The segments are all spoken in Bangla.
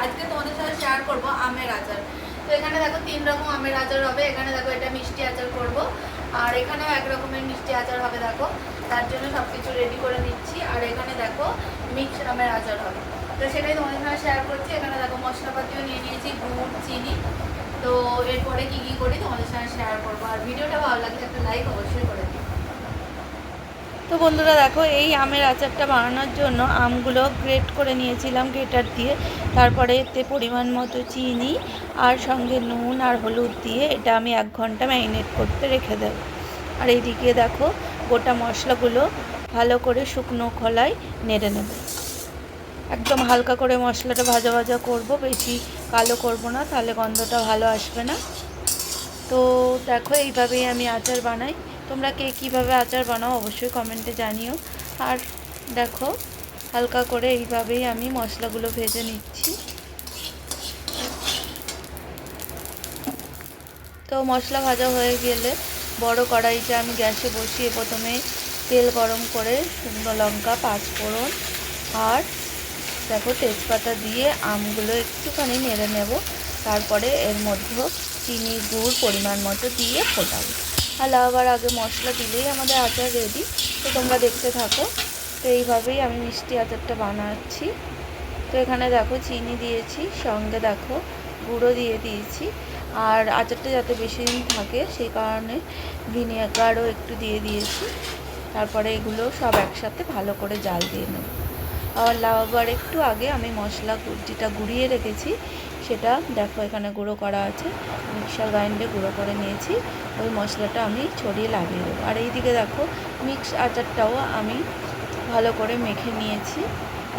আজকে তোমাদের সাথে শেয়ার করব আমের আচার। তো এখানে দেখো 3 রকম আমের আচার হবে। এখানে দেখো এটা মিষ্টি আচার করব, আর এখানেও এক রকমের মিষ্টি আচার হবে। দেখো তার জন্য সব কিছু রেডি করে নিচ্ছি। আর এখানে দেখো মিক্স আমের আচার হবে, তো সেটাই তোমাদের সাথে শেয়ার করছি। এখানে দেখো মশলাপাতিও নিয়ে নিয়েছি, গুড়, চিনি। তো এরপরে কী কী করি তোমাদের সাথে শেয়ার করবো। আর ভিডিওটা ভালো লাগলে একটা লাইক অবশ্যই করে দিও। তো বন্ধুরা দেখো, এই আমের আচারটা বানানোর জন্য আমগুলো গ্রেট করে নিয়েছিলাম গ্রেটার দিয়ে। তারপরে এতে পরিমাণ মতো চিনি আর সঙ্গে নুন আর হলুদ দিয়ে এটা আমি 1 ঘন্টা ম্যারিনেট করতে রেখে দেব। আর এইদিকে দেখো গোটা মশলাগুলো ভালো করে শুকনো খোলায় নেড়ে নেব। একদম হালকা করে মশলাটা ভাজা ভাজা করব, বেশি কালো করব না, তাহলে গন্ধটা ভালো আসবে না। তো দেখো এইভাবেই আমি আচার বানাই। তোমরা কে কীভাবে আচার বানাও অবশ্যই কমেন্টে জানিও। আর দেখো হালকা করে এইভাবেই আমি মশলাগুলো ভেজে নিচ্ছি। তো মশলা ভাজা হয়ে গেলে বড় কড়াইটা আমি গ্যাসে বসিয়ে প্রথমে তেল গরম করে শুকনো লঙ্কা, 5 ফোড়ন আর দেখো তেজপাতা দিয়ে আমগুলো একটুখানি নেড়ে নেব। তারপরে এর মধ্যে চিনি, গুড় পরিমাণ মতো দিয়ে ফোটাবো। আর লাউবার আগে মশলা দিলেই আমাদের আচার রেডি। তো তোমরা দেখতে থাকো। তো এইভাবেই আমি মিষ্টি আচারটা বানাচ্ছি। তো এখানে দেখো চিনি দিয়েছি, সঙ্গে দেখো গুঁড়ো দিয়ে দিয়েছি। আর আচারটা যাতে বেশি দিন থাকে সেই কারণে ভিনেগারও একটু দিয়ে দিয়েছি। তারপরে এগুলো সব একসাথে ভালো করে জাল দিয়ে নেব। আর লাউবার একটু আগে আমি মশলা যেটা গুঁড়িয়ে রেখেছি সেটা দেখো এখানে গুঁড়ো করা আছে, মিক্সার গ্রাইন্ডে গুঁড়ো করে নিয়েছি। ওই মশলাটা আমি ছড়িয়ে লাগিয়ে দেবো। আর এইদিকে দেখো মিক্স আচারটাও আমি ভালো করে মেখে নিয়েছি।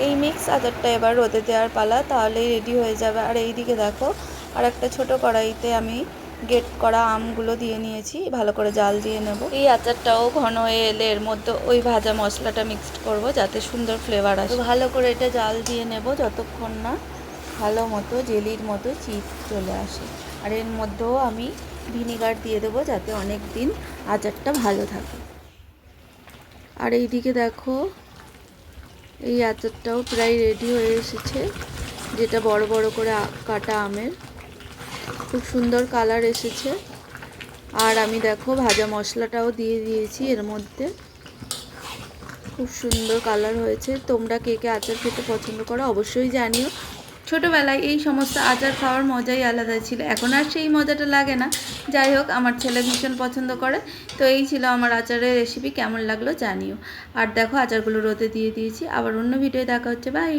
এই মিক্স আচারটা এবার রোদে দেওয়ার পালা, তাহলেই রেডি হয়ে যাবে। আর এইদিকে দেখো আর একটা ছোটো কড়াইতে আমি গ্রেট করা আমগুলো দিয়ে নিয়েছি, ভালো করে জাল দিয়ে নেব। এই আচারটাও ঘন হয়ে এলে এর মধ্যে ওই ভাজা মশলাটা মিক্সড করব যাতে সুন্দর ফ্লেভার আসে। ভালো করে এটা জাল দিয়ে নেব যতক্ষণ না ভালো মতো জেলির মতো চিট চলে আসে। আর এর মধ্যেও আমি ভিনিগার দিয়ে দেবো যাতে অনেক দিন আচারটা ভালো থাকে। আর এইদিকে দেখো এই আচারটাও প্রায় রেডি হয়ে এসেছে, যেটা বড় বড় করে কাটা আমের, খুব সুন্দর কালার এসেছে। আর আমি দেখো ভাজা মশলাটাও দিয়ে দিয়েছি এর মধ্যে, খুব সুন্দর কালার হয়েছে। তোমরা কে কে আচার খেতে পছন্দ করো অবশ্যই জানিও। ছোটোবেলায় এই সমস্ত আচার খাওয়ার মজাই আলাদা ছিল, এখন আর সেই মজাটা লাগে না। যাই হোক, আমার ছেলে ভীষণ পছন্দ করে। তো এই ছিল আমার আচারের রেসিপি, কেমন লাগলো জানিও। আর দেখো আচারগুলো রোদে দিয়ে দিয়েছি। আবার অন্য ভিডিও দেখা হচ্ছে, বাই।